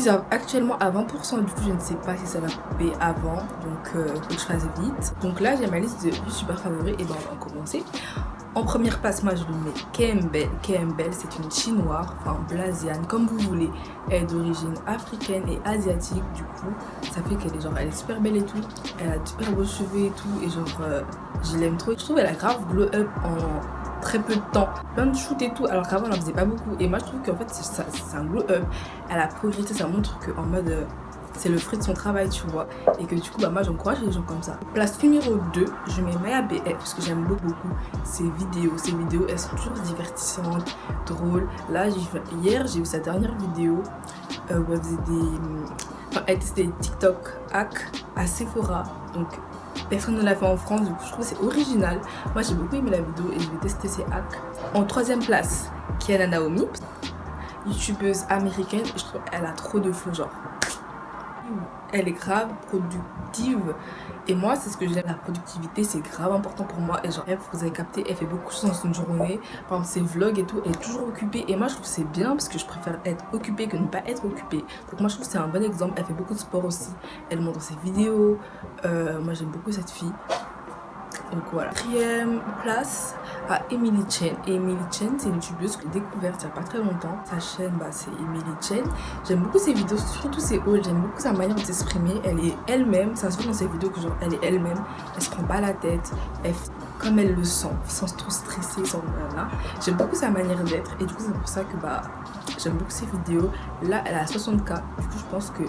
suis actuellement à 20%, du coup je ne sais pas si ça va couper avant, donc faut que je fasse vite. Donc là j'ai ma liste de youtubeurs favoris, et ben on va commencer. En première place, moi je lui mets Kembel. Kembel, c'est une chinoise, enfin blasiane, comme vous voulez. Elle est d'origine africaine et asiatique, du coup ça fait qu'elle est genre, elle est super belle et tout. Elle a de super beaux cheveux et tout, et genre je l'aime trop. Je trouve qu'elle a grave glow up en très peu de temps, plein de shoot et tout, alors qu'avant elle en faisait pas beaucoup. Et moi je trouve qu'en fait c'est un glow up. Elle a progressé, ça montre qu'en mode c'est le fruit de son travail, tu vois, et que du coup bah moi j'encourage les gens comme ça. Place numéro 2, je mets Maya BF parce que j'aime beaucoup ses vidéos. Ses vidéos, elles sont toujours divertissantes, drôles. Là hier j'ai vu sa dernière vidéo où elle faisait elle testait des TikTok hacks à Sephora, donc personne ne l'a fait en France, du coup je trouve que c'est original. Moi j'ai beaucoup aimé la vidéo et je vais tester ses hacks. En troisième place, Kiana Naomi, youtubeuse américaine, je trouve qu'elle a trop de flow, genre elle est grave productive, et moi c'est ce que j'aime. La productivité c'est grave important pour moi, et genre vous avez capté, elle fait beaucoup de choses dans une journée, par exemple ses vlogs et tout, elle est toujours occupée, et moi je trouve que c'est bien parce que je préfère être occupée que ne pas être occupée. Donc moi je trouve que c'est un bon exemple. Elle fait beaucoup de sport aussi, elle montre ses vidéos, moi j'aime beaucoup cette fille. Donc voilà. Quatrième place à Emily Chen. Et Emily Chen, c'est une youtubeuse que j'ai découverte il n'y a pas très longtemps. Sa chaîne, c'est Emily Chen. J'aime beaucoup ses vidéos, surtout ses hauls. J'aime beaucoup sa manière de s'exprimer. Elle est elle-même. Ça se voit dans ses vidéos que genre elle est elle-même. Elle se prend pas la tête. Elle fait comme elle le sent, sans trop stresser, sans voilà. J'aime beaucoup sa manière d'être. Et du coup, c'est pour ça que j'aime beaucoup ses vidéos. Là, elle a 60K. Du coup, je pense que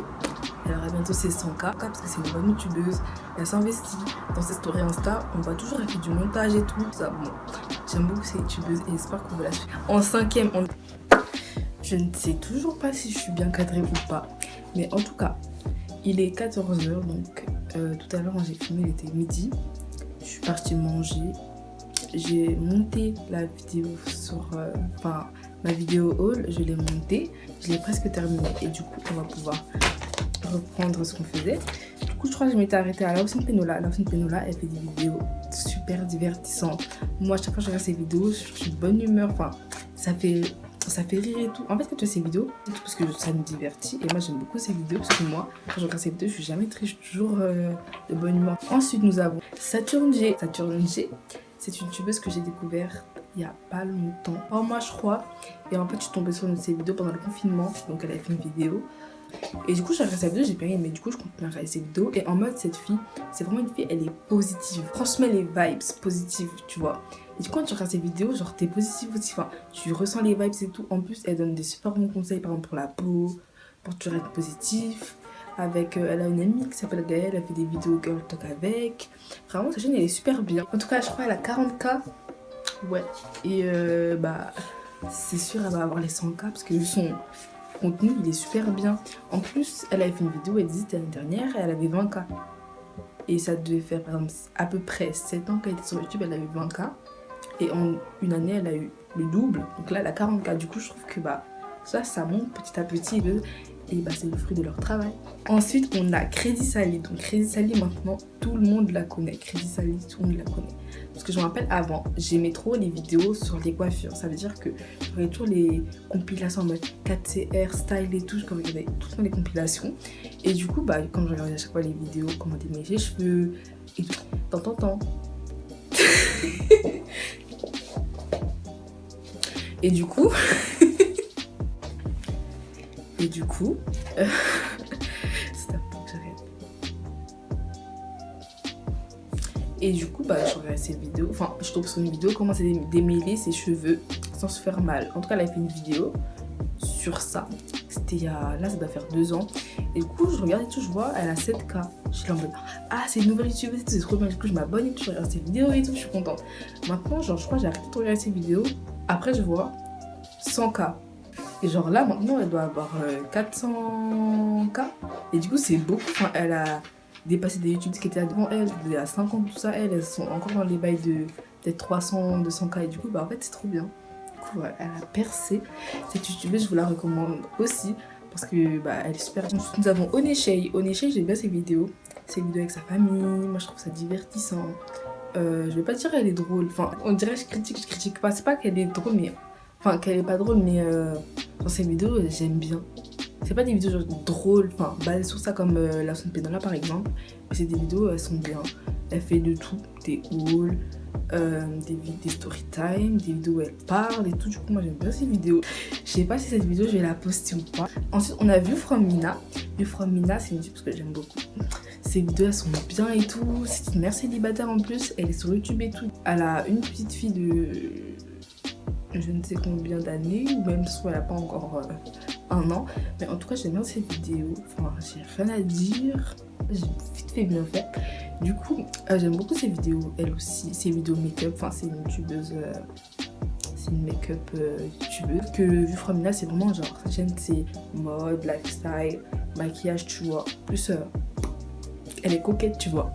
elle aura bientôt ses 100K parce que c'est une bonne youtubeuse. Elle s'investit dans ses stories Insta. On voit toujours, elle fait du montage et tout. Ça, bon, j'aime beaucoup ces youtubeuses et j'espère qu'on va la suivre. En cinquième, je ne sais toujours pas si je suis bien cadrée ou pas. Mais en tout cas, il est 14h. Donc tout à l'heure, quand j'ai filmé, il était midi. Je suis partie manger. J'ai monté la vidéo sur... ma vidéo haul, je l'ai montée. Je l'ai presque terminée. Et du coup, on va pouvoir reprendre ce qu'on faisait. Du coup je crois que je m'étais arrêtée à Lawson Penola. Lawson Penola, elle fait des vidéos super divertissantes. Moi à chaque fois que je regarde ses vidéos, je suis de bonne humeur, enfin ça fait rire et tout. En fait quand tu fais ces vidéos, c'est tout parce que ça me divertit, et moi j'aime beaucoup ces vidéos parce que moi quand je regarde ces vidéos je suis jamais triste, je suis toujours de bonne humeur. Ensuite nous avons Saturne G. Saturne G, c'est une youtubeuse que j'ai découvert il y a pas longtemps, en mois je crois, et en fait je suis tombée sur une de ses vidéos pendant le confinement, donc elle a fait une vidéo. Et du coup j'ai regardé sa vidéo, j'ai pas aimé, mais du coup je continue à regarder ses vidéos. Et en mode cette fille, c'est vraiment une fille, elle est positive, transmet les vibes positives, tu vois. Et du coup quand tu regardes ses vidéos, genre t'es positive aussi, enfin tu ressens les vibes et tout. En plus elle donne des super bons conseils, par exemple pour la peau, pour toujours être positif. Avec, elle a une amie qui s'appelle Gaëlle, elle fait des vidéos girl talk avec. Vraiment sa chaîne elle est super bien. En tout cas je crois qu'elle a 40K. Ouais. Et c'est sûr elle va avoir les 100K parce que son contenu il est super bien. En plus elle avait fait une vidéo, elle disait l'année dernière, et elle avait 20K. Et ça devait faire par exemple à peu près 7 ans qu'elle était sur YouTube, elle a eu 20K. Et en une année elle a eu le double. Donc là elle a 40K. Du coup je trouve que ça monte petit à petit. Et c'est le fruit de leur travail. Ensuite on a Crazy Sally. Donc Crazy Sally maintenant tout le monde la connaît. Crazy Sally tout le monde la connaît. Parce que je me rappelle avant, j'aimais trop les vidéos sur les coiffures. Ça veut dire que je regardais toujours les compilations en mode 4CR, style et tout. Je regardais tout le temps les compilations. Et du coup, comme je regardais à chaque fois les vidéos, comment démêler les cheveux et tout, tant. Et du coup... Et du coup, je regarde ses vidéos. Enfin, je tombe sur une vidéo comment c'est démêler ses cheveux sans se faire mal. En tout cas, elle a fait une vidéo sur ça. C'était là, ça doit faire 2 ans. Et du coup, je regarde et tout, je vois, elle a 7K. Je suis là en mode, c'est une nouvelle youtubeuse, c'est trop bien. Du coup, je m'abonne et tout, je regarde ses vidéos et tout, je suis contente. Maintenant, je crois que j'ai arrêté de regarder ses vidéos. Après, je vois 100K. Et genre là, maintenant, elle doit avoir 400K. Et du coup, c'est beaucoup. Enfin, elle a dépassé des youtubeuses qui étaient là devant elle, il y a 50, tout ça. Elles sont encore dans les bails de peut-être 300, 200K. Et du coup, en fait, c'est trop bien. Du coup, elle a percé. Cette youtubeuse, je vous la recommande aussi. Parce que elle est super. Nous avons Oneshei. Oneshei, j'aime bien ses vidéos. Ses vidéos avec sa famille. Moi, je trouve ça divertissant. Je vais pas dire qu'elle est drôle. Enfin, on dirait que je critique pas. C'est pas qu'elle est drôle, mais... Enfin, qu'elle est pas drôle, mais dans ses vidéos, j'aime bien. C'est pas des vidéos genre drôles, enfin basées sur ça comme la son de Pédala par exemple. Mais c'est des vidéos, elles sont bien. Elle fait de tout, des hauls, des story time, des vidéos où elle parle et tout. Du coup, moi j'aime bien ces vidéos. Je sais pas si cette vidéo je vais la poster ou pas. Ensuite, on a vu From Mina. View From Mina, c'est une YouTube que j'aime beaucoup. Ses vidéos elles sont bien et tout. C'est une mère célibataire en plus. Elle est sur YouTube et tout. Elle a une petite fille de je ne sais combien d'années, ou même soit elle n'a pas encore un an. Mais en tout cas, j'aime bien ces vidéos. Enfin, j'ai rien à dire. J'ai vite fait bien fait. Du coup, j'aime beaucoup ces vidéos, elle aussi. Ces vidéos make-up. Enfin, c'est une youtubeuse. C'est une make-up youtubeuse. Que Vue From Mina, c'est vraiment genre, sa chaîne, c'est mode, lifestyle, maquillage, tu vois. Plus, elle est coquette, tu vois.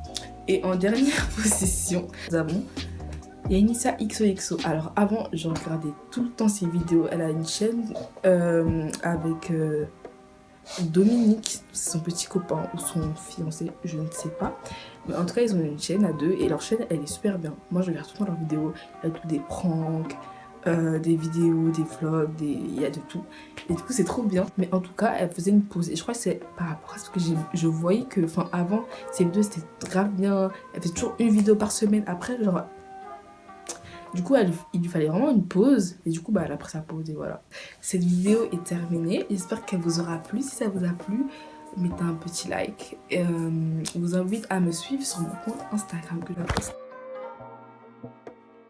Et en dernière position, nous avons Yanissa XOXO. Alors avant, je regardais tout le temps ses vidéos. Elle a une chaîne avec Dominique, son petit copain ou son fiancé, je ne sais pas. Mais en tout cas, ils ont une chaîne à deux et leur chaîne, elle est super bien. Moi, je regarde tout le temps leurs vidéos. Il y a tout des pranks, des vidéos, des vlogs, il y a de tout. Et du coup, c'est trop bien. Mais en tout cas, elle faisait une pause. Et je crois que c'est par rapport à ce que je voyais que, enfin, avant, ces vidéos, c'était grave bien. Elle faisait toujours une vidéo par semaine. Après, genre... Du coup, il lui fallait vraiment une pause. Et du coup, elle a pris sa pause et voilà. Cette vidéo est terminée. J'espère qu'elle vous aura plu. Si ça vous a plu, mettez un petit like. Je vous invite à me suivre sur mon compte Instagram que j'apprécie.